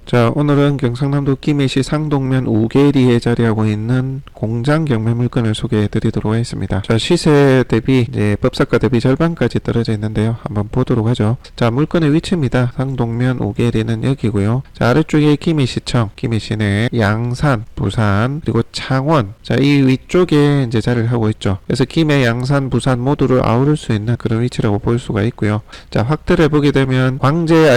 자, 오늘은 경상남도 김해시 상동면 우계리에 자리하고 있는 공장 경매 물건을 소개해 드리도록 하겠습니다. 자, 시세 대비 이제 법사가 대비 절반까지 떨어져 있는데요. 한번 보도록 하죠. 자, 물건의 위치입니다. 상동면 우계리는 여기고요. 자, 아래쪽에 김해시청, 김해시내 양산, 부산, 그리고 창원. 자, 이 위쪽에 이제 자리를 하고 있죠. 그래서 김해, 양산, 부산 모두를 아우를 수 있는 그런 위치라고 볼 수가 있고요. 자, 확대를 해보게 되면 광제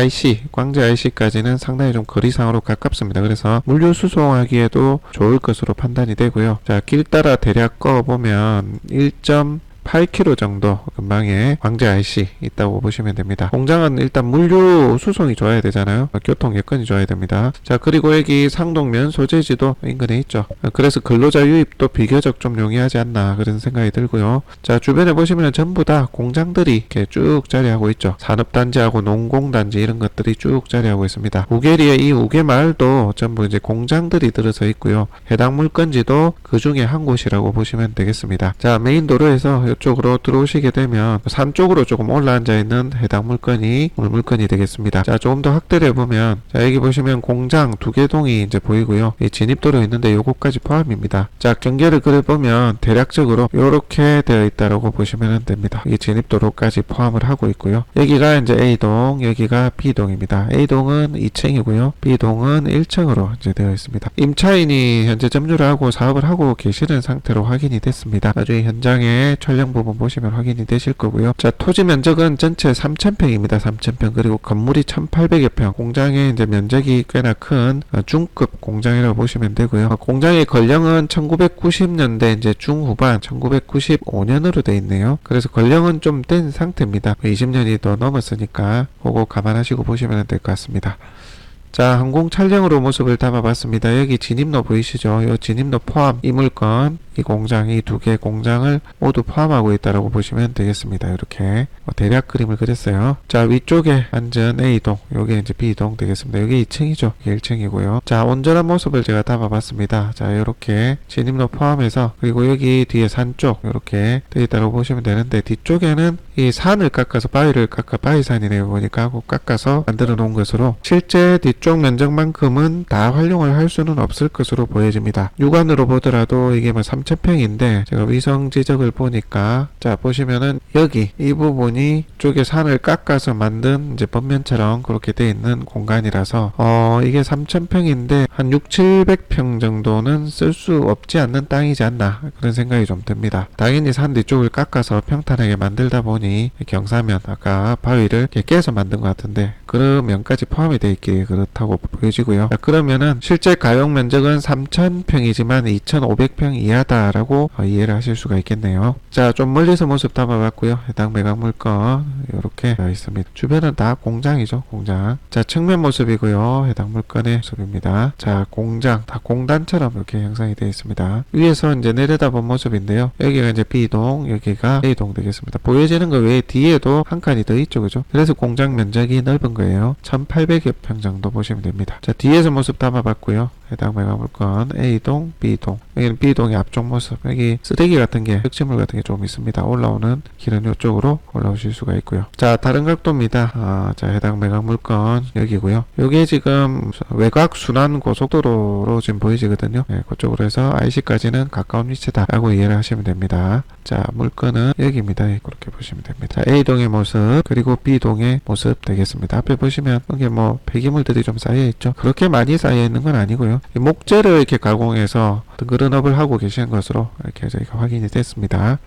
IC까지는 상당히 좀 거리상으로 가깝습니다. 그래서 물류 수송하기에도 좋을 것으로 판단이 되고요. 자, 길 따라 대략 꺼보면 1.8km 정도 근방에 광제 IC 있다고 보시면 됩니다. 공장은 일단 물류 수송이 좋아야 되잖아요. 교통 여건이 좋아야 됩니다. 자, 그리고 여기 상동면 소재지도 인근에 있죠. 그래서 근로자 유입도 비교적 좀 용이하지 않나 그런 생각이 들고요. 자, 주변에 보시면 전부 다 공장들이 이렇게 쭉 자리하고 있죠. 산업단지하고 농공단지 이런 것들이 쭉 자리하고 있습니다. 우계리에 이 우계마을도 전부 이제 공장들이 들어서 있고요. 해당 물건지도 그 중에 한 곳이라고 보시면 되겠습니다. 자, 메인 도로에서 이쪽으로 들어오시게 되면 산 쪽으로 조금 올라앉아 있는 해당 물건이 오늘 물건이 되겠습니다. 자, 조금 더 확대를 해보면, 자, 여기 보시면 공장 두 개 동이 이제 보이고요. 이 진입도로 있는데 요거까지 포함입니다. 자, 경계를 그려보면 대략적으로 이렇게 되어 있다라고 보시면 됩니다. 이 진입도로까지 포함을 하고 있고요. 여기가 이제 A동, 여기가 B동입니다. A동은 2층이고요. B동은 1층으로 이제 되어 있습니다. 임차인이 현재 점유를 하고 사업을 하고 계시는 상태로 확인이 됐습니다. 나중에 현장에 촬영 부분 보시면 확인이 되실 거고요. 자, 토지 면적은 전체 3,000평입니다. 3,000평. 그리고 건물이 1,800여 평. 공장의 이제 면적이 꽤나 큰 중급 공장이라고 보시면 되고요. 공장의 건령은 1990년대 이제 중후반 1995년으로 돼 있네요. 그래서 건령은 좀 된 상태입니다. 20년이 더 넘었으니까 그거 감안하시고 보시면 될 것 같습니다. 자, 항공 촬영으로 모습을 담아봤습니다. 여기 진입로 보이시죠? 이 진입로 포함 이 물건, 이 공장, 이 두 개 공장을 모두 포함하고 있다라고 보시면 되겠습니다. 이렇게 대략 그림을 그렸어요. 자, 위쪽에 앉은 A동, 요게 이제 B동 되겠습니다. 여기 2층이죠. 이게 1층이고요. 자, 온전한 모습을 제가 담아봤습니다. 자, 이렇게 진입로 포함해서, 그리고 여기 뒤에 산 쪽 이렇게 되어 있다고 보시면 되는데, 뒤쪽에는 이 산을 깎아서 바위산이네요. 보니까 하고 깎아서 만들어 놓은 것으로 실제 뒤쪽 면적만큼은 다 활용을 할 수는 없을 것으로 보여집니다. 육안으로 보더라도 이게 뭐 3,000평인데 제가 위성 지적을 보니까, 자, 보시면은 여기 이 부분이 쪽에 산을 깎아서 만든 이제 번면처럼 그렇게 되어 있는 공간이라서 이게 3,000평인데 한 6,700평 정도는 쓸 수 없지 않는 땅이지 않나 그런 생각이 좀 듭니다. 당연히 산 뒤쪽을 깎아서 평탄하게 만들다 보니 경사면 아까 바위를 이렇게 깨서 만든 것 같은데 그런 면까지 포함이 되어 있기에 그렇다고 보여지고요. 자, 그러면은 실제 가용 면적은 3,000평이지만 2,500평 이하다라고 이해를 하실 수가 있겠네요. 자, 좀 멀리서 모습 담아봤고요. 해당 매각 물건 이렇게 되어 있습니다. 주변은 다 공장이죠. 공장. 자, 측면 모습이고요. 해당 물건의 모습입니다. 자, 공장 다 공단처럼 이렇게 형성이 되어 있습니다. 위에서 이제 내려다본 모습인데요. 여기가 이제 B동, 여기가 A동 되겠습니다. 보여지는 거 외에 뒤에도 한 칸이 더 있죠. 그죠? 그래서 공장 면적이 넓은 거예요. 1,800여 평 정도 보시면 됩니다. 자, 뒤에서 모습 담아봤고요. 해당 매각 물건 A동, B동. 여기는 B동의 앞쪽 모습. 여기 쓰레기 같은 게, 흙지물 같은 게 좀 있습니다. 올라오는 길은 이쪽으로 올라오실 수가 있고요. 자, 다른 각도입니다. 자, 해당 매각 물건 여기고요. 여기 지금 외곽 순환 고속도로로 지금 보이지거든요. 네, 그쪽으로 해서 IC까지는 가까운 위치다라고 이해를 하시면 됩니다. 자, 물건은 여기입니다. 그렇게 보시면 됩니다. 자, A동의 모습 그리고 B동의 모습 되겠습니다. 앞에 보시면 이게 뭐 폐기물들이 좀 쌓여 있죠. 그렇게 많이 쌓여 있는 건 아니고요. 목재를 이렇게 가공해서 등그런업을 하고 계시는 것으로 이렇게 저희가 확인이 됐습니다.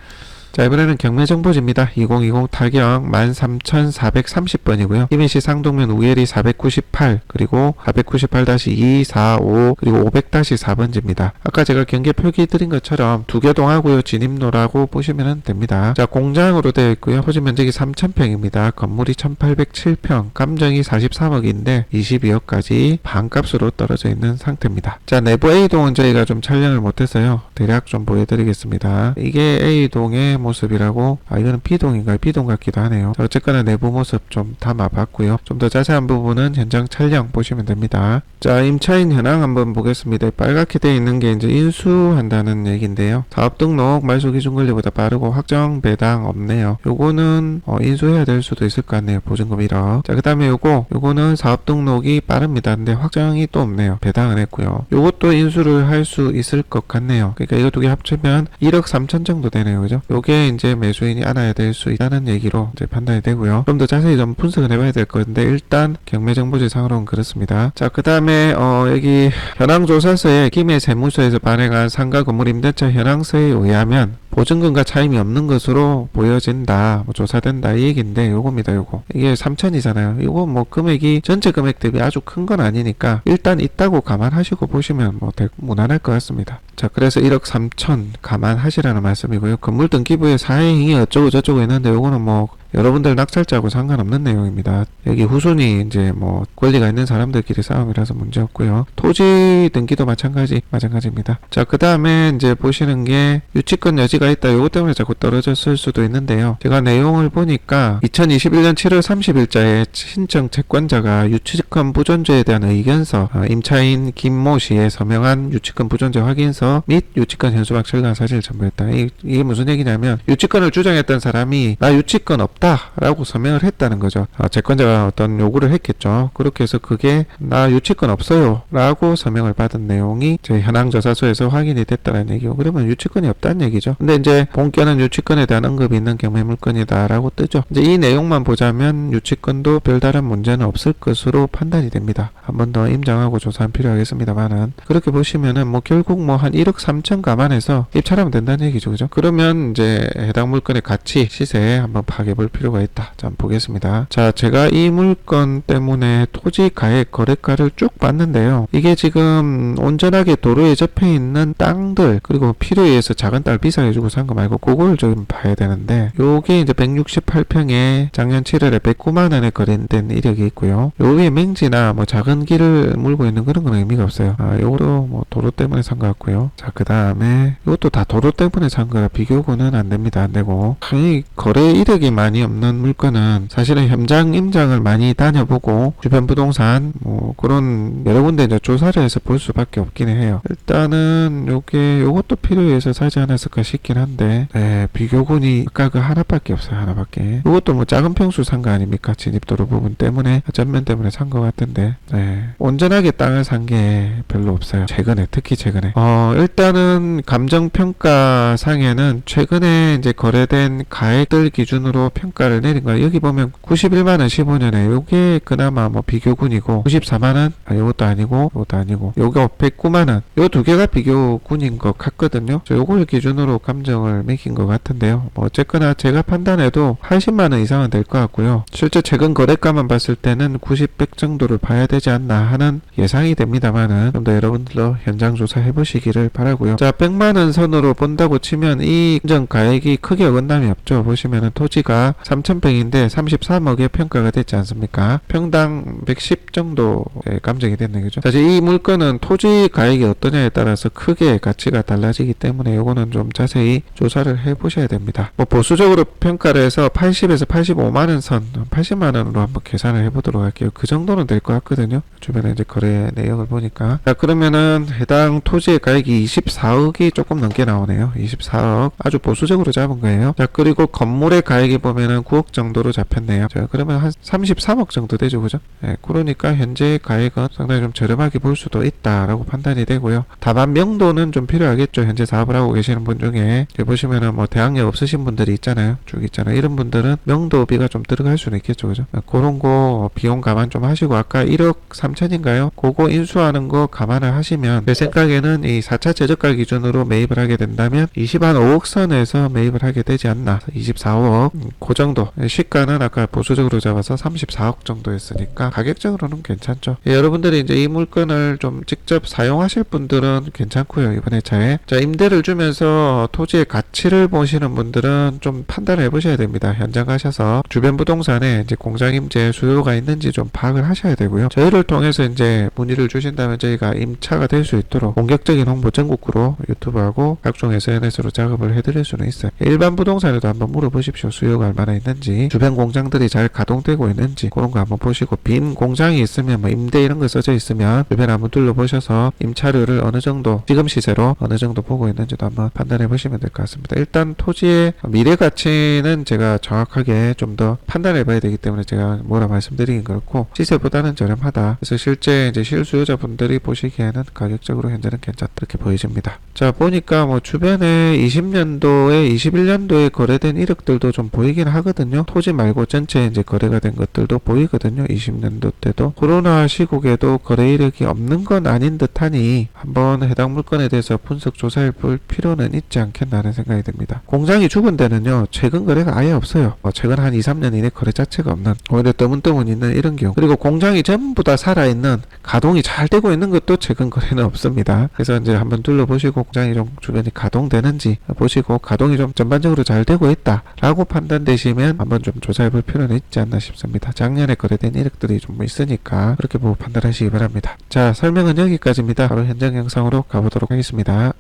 자, 이번에는 경매 정보지입니다. 2020 타경 13,430번이고요. 김해시 상동면 우예리 498, 그리고 498-2, 4, 5, 그리고 500-4번지입니다. 아까 제가 경계 표기 드린 것처럼 두 개 동하고요. 진입로라고 보시면 됩니다. 자, 공장으로 되어 있고요. 토지 면적이 3,000평입니다. 건물이 1,807평, 감정이 43억인데 22억까지 반값으로 떨어져 있는 상태입니다. 자, 내부 A동은 저희가 좀 촬영을 못해서요. 대략 좀 보여드리겠습니다. 이게 A동의 모습이라고, 이거는 B동인가요? B동 같기도 하네요. 자, 어쨌거나 내부 모습 좀 담아봤고요. 좀 더 자세한 부분은 현장 촬영 보시면 됩니다. 자, 임차인 현황 한번 보겠습니다. 빨갛게 되어 있는 게 이제 인수한다는 얘기인데요. 사업 등록 말소 기준 권리보다 빠르고 확정 배당 없네요. 요거는 인수해야 될 수도 있을 것 같네요. 보증금 1억. 자, 그 다음에 요거는 사업 등록이 빠릅니다. 근데 확정이 또 없네요. 배당을 했고요. 요것도 인수를 할 수 있을 것 같네요. 그러니까 이거 두 개 합치면 1억 3천 정도 되네요. 그죠? 요게 이제 매수인이 안아야 될 수 있다는 얘기로 이제 판단이 되고요. 좀 더 자세히 좀 분석을 해봐야 될 건데, 일단 경매정보지상으로는 그렇습니다. 자, 그 다음에 여기 현황조사서에 김해 세무서에서 발행한 상가 건물 임대차 현황서에 의하면 보증금과 차임이 없는 것으로 보여진다, 조사된다, 이 얘기인데, 요겁니다. 요거 이게 3천이잖아요. 요거 뭐 금액이 전체 금액 대비 아주 큰 건 아니니까 일단 있다고 감안하시고 보시면 뭐 무난할 것 같습니다. 자, 그래서 1억 3천 감안하시라는 말씀이고요. 건물 등기부에 사행이 어쩌고 저쩌고 있는데, 요거는 뭐 여러분들 낙찰자하고 상관없는 내용입니다. 여기 후순위 이제 뭐 권리가 있는 사람들끼리 싸움이라서 문제 없고요. 토지 등기도 마찬가지입니다. 자, 그 다음에 이제 보시는 게 유치권 여지가 있다. 요것 때문에 자꾸 떨어졌을 수도 있는데요. 제가 내용을 보니까 2021년 7월 30일자에 신청 채권자가 유치권 부존재에 대한 의견서, 임차인 김모 씨의 서명한 유치권 부존재 확인서 및 유치권 현수막 철강 사실을 첨부했다. 이게 무슨 얘기냐면, 유치권을 주장했던 사람이 나 유치권 없다 라고 서명을 했다는 거죠. 채권자가 어떤 요구를 했겠죠. 그렇게 해서 그게 나 유치권 없어요 라고 서명을 받은 내용이 제 현황조사서에서 확인이 됐다는 얘기고, 그러면 유치권이 없다는 얘기죠. 근데 이제 본건은 유치권에 대한 언급이 있는 경매물건이다 라고 뜨죠. 이제 이 내용만 보자면 유치권도 별다른 문제는 없을 것으로 판단이 됩니다. 한 번 더 임장하고 조사는 필요하겠습니다만은, 그렇게 보시면은 뭐 결국 뭐 한 1억 3천 감안해서 입찰하면 된다는 얘기죠. 그죠? 그러면 이제 해당 물건의 가치, 시세에 한번 파악해볼 필요가 있다. 자, 한번 보겠습니다. 자, 제가 이 물건 때문에 토지 가액 거래가를 쭉 봤는데요. 이게 지금 온전하게 도로에 접해 있는 땅들, 그리고 필요에 의해서 작은 땅을 비싸게 주고 산 거 말고 그걸 좀 봐야 되는데, 요게 이제 168평에 작년 7월에 109만 원에 거래된 이력이 있고요. 요 위에 맹지나 뭐 작은 길을 물고 있는 그런 건 의미가 없어요. 요것도 뭐 도로 때문에 산 것 같고요. 자, 그 다음에 이것도 다 도로 때문에 산 거라 비교고는 안 됩니다. 안 되고, 이 거래 이력이 많이 없는 물건은 사실은 현장 임장을 많이 다녀보고 주변 부동산 뭐 그런 여러 군데 이제 조사를 해서 볼 수밖에 없긴 해요. 일단은 요것도 필요해서 사지 않았을까 싶긴 한데, 네, 비교군이 아까 그 하나밖에 없어요. 하나밖에. 요것도 뭐 작은 평수 산 거 아닙니까? 진입도로 부분 때문에, 전면 때문에 산 거 같은데, 네, 온전하게 땅을 산 게 별로 없어요. 특히 최근에. 일단은 감정평가 상에는 최근에 이제 거래된 가액들 기준으로 평가를 내린 거예요. 여기 보면 91만원 15년에 요게 그나마 뭐 비교군이고, 94만원 요것도 아니고 요것도 아니고, 요거 109만원 요 두 개가 비교군인 것 같거든요. 요걸 기준으로 감정을 매긴 것 같은데요. 뭐 어쨌거나 제가 판단해도 80만원 이상은 될 것 같고요. 실제 최근 거래가만 봤을 때는 90, 100 정도를 봐야 되지 않나 하는 예상이 됩니다만은, 좀 더 여러분들도 현장 조사 해보시기를 바라고요. 자, 100만원 선으로 본다고 치면 이 감정 가액이 크게 어긋남이 없죠. 보시면은 토지가 3,000평인데 33억에 평가가 됐지 않습니까? 평당 110 정도의 감정이 됐네, 그죠? 사실 이 물건은 토지 가액이 어떠냐에 따라서 크게 가치가 달라지기 때문에 요거는 좀 자세히 조사를 해보셔야 됩니다. 뭐 보수적으로 평가를 해서 80에서 85만원 선, 80만원으로 한번 계산을 해보도록 할게요. 그 정도는 될 것 같거든요. 주변에 이제 거래 내역을 보니까. 자, 그러면은 해당 토지의 가액이 24억이 조금 넘게 나오네요. 24억. 아주 보수적으로 잡은 거예요. 자, 그리고 건물의 가액이 보면은 9억 정도로 잡혔네요. 자, 그러면 한 33억 정도 되죠, 그죠? 네, 그러니까 현재 가액은 상당히 좀 저렴하게 볼 수도 있다라고 판단이 되고요. 다만 명도는 좀 필요하겠죠. 현재 사업을 하고 계시는 분 중에 보시면은 뭐 대학력 없으신 분들이 있잖아요. 쭉 있잖아요. 이런 분들은 명도비가 좀 들어갈 수는 있겠죠, 그죠? 그런 거 비용 감안 좀 하시고, 아까 1억 3천인가요? 그거 인수하는 거 감안을 하시면, 제 생각에는 이 4차 최저가 기준으로 매입을 하게 된다면 25억 선에서 매입을 하게 되지 않나. 24억 그 그 정도. 시가는 아까 보수적으로 잡아서 34억 정도였으니까 가격적으로는 괜찮죠. 여러분들이 이제 이 물건을 좀 직접 사용하실 분들은 괜찮고요. 이번 회차에 자, 임대를 주면서 토지의 가치를 보시는 분들은 좀 판단을 해보셔야 됩니다. 현장 가셔서 주변 부동산에 이제 공장 임대 수요가 있는지 좀 파악을 하셔야 되고요. 저희를 통해서 이제 문의를 주신다면 저희가 임차가 될 수 있도록 본격적인 홍보 전국구로 유튜브하고 각종 SNS로 작업을 해드릴 수는 있어요. 일반 부동산에도 한번 물어보십시오. 수요가 얼마나 있는지, 주변 공장들이 잘 가동되고 있는지 그런 거 한번 보시고, 빈 공장이 있으면 뭐 임대 이런 거 써져 있으면 주변 한번 둘러보셔서 임차료를 어느 정도 지금 시세로 어느 정도 보고 있는지도 한번 판단해 보시면 될 것 같습니다. 일단 토지의 미래 가치는 제가 정확하게 좀 더 판단해 봐야 되기 때문에 제가 뭐라 말씀드리긴 그렇고, 시세보다는 저렴하다. 그래서 실제 이제 실수요자분들이 보시기에는 가격적으로 현재는 괜찮다 이렇게 보여집니다. 자, 보니까 뭐 주변에 20년도에 21년도에 거래된 이력들도 좀 보이긴 하거든요. 토지 말고 전체 이제 거래가 된 것들도 보이거든요. 20년도 때도 코로나 시국에도 거래 이력이 없는 건 아닌 듯하니 한번 해당 물건에 대해서 분석 조사해 볼 필요는 있지 않겠나 하는 생각이 듭니다. 공장이 죽은 데는요, 최근 거래가 아예 없어요. 최근 한 2, 3년 이내 거래 자체가 없는, 오히려 뜨문뜨문 있는 이런 경우. 그리고 공장이 전부 다 살아있는, 가동이 잘 되고 있는 것도 최근 거래는 없습니다. 그래서 이제 한번 둘러보시고 공장이 좀 주변이 가동되는지 보시고, 가동이 좀 전반적으로 잘 되고 있다 라고 판단되시면 한번 좀 조사해 볼 필요는 있지 않나 싶습니다. 작년에 거래된 이력들이 좀 있으니까 그렇게 보고 판단하시기 바랍니다. 자, 설명은 여기까지입니다. 바로 현장 영상으로 가보도록 하겠습니다.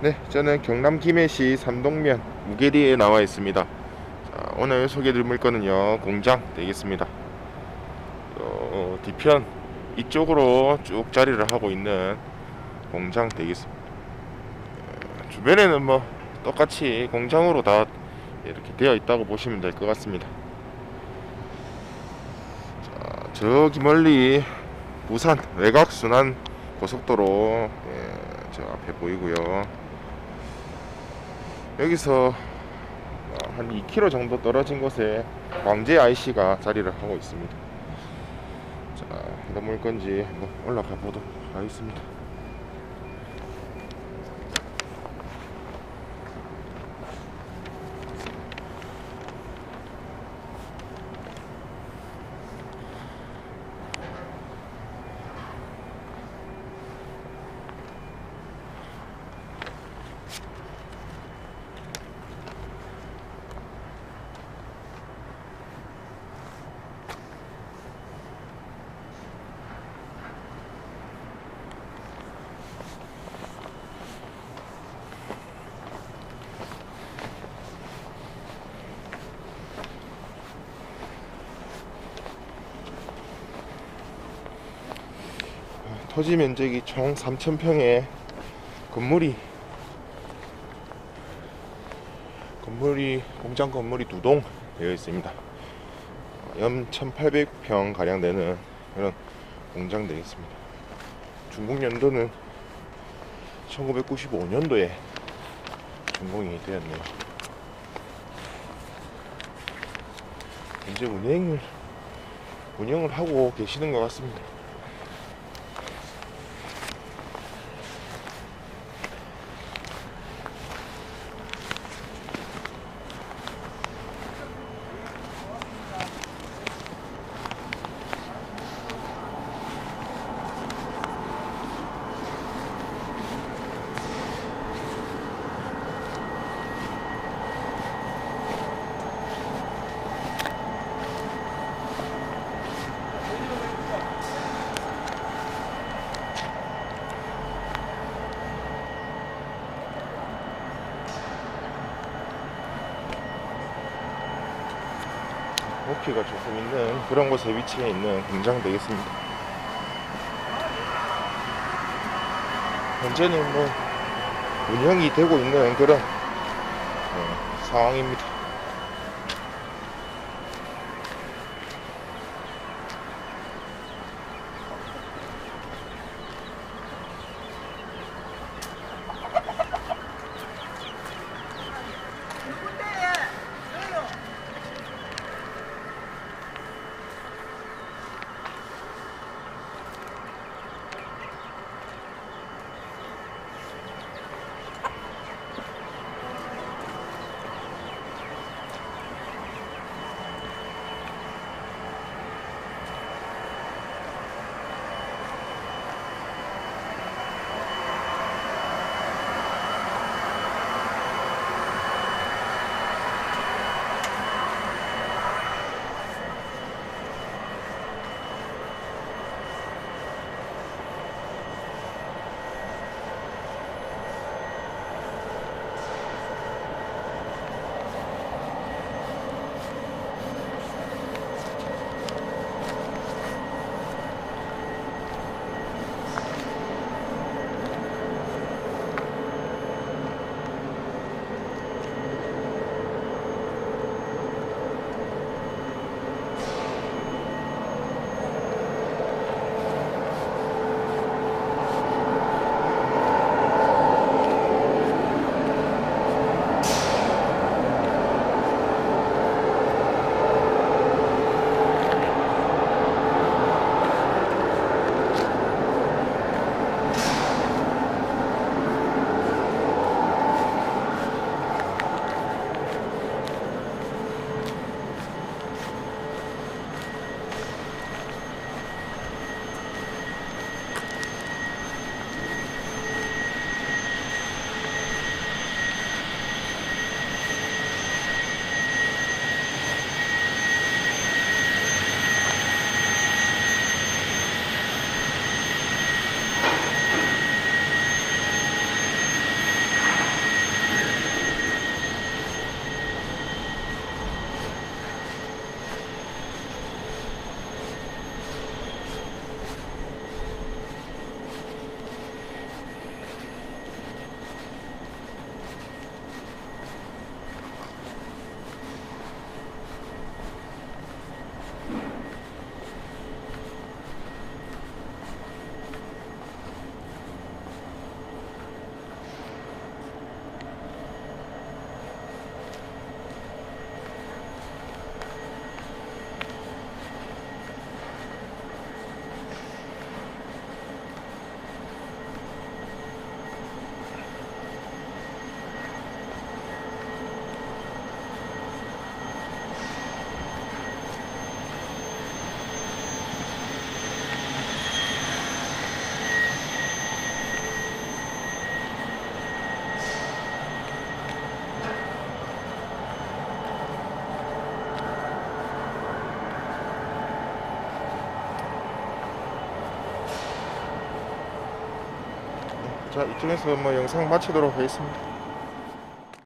네, 저는 경남 김해시 삼동면 무게리에 나와 있습니다. 자, 오늘 소개해드릴 물건은요, 공장 되겠습니다. 뒤편 이쪽으로 쭉 자리를 하고 있는 공장 되겠습니다. 주변에는 뭐 똑같이 공장으로 다 이렇게 되어 있다고 보시면 될 것 같습니다. 자, 저기 멀리 부산 외곽순환 고속도로, 저 앞에 보이고요. 여기서 한 2km 정도 떨어진 곳에 광재 IC가 자리를 하고 있습니다. 자, 어떤 물건지 한번 올라가 보도록 하겠습니다. 토지 면적이 총 3,000평에 공장 건물이 2동 되어 있습니다. 연 1,800평 가량 되는 그런 공장 되겠습니다. 준공 연도는 1995년도에 준공이 되었네요. 현재 운영을 하고 계시는 것 같습니다. 높이가 조금 있는 그런 곳에 위치해 있는 공장 되겠습니다. 현재는 뭐 운영이 되고 있는 그런 상황입니다. 자, 이쯤에서 뭐 영상 마치도록 하겠습니다.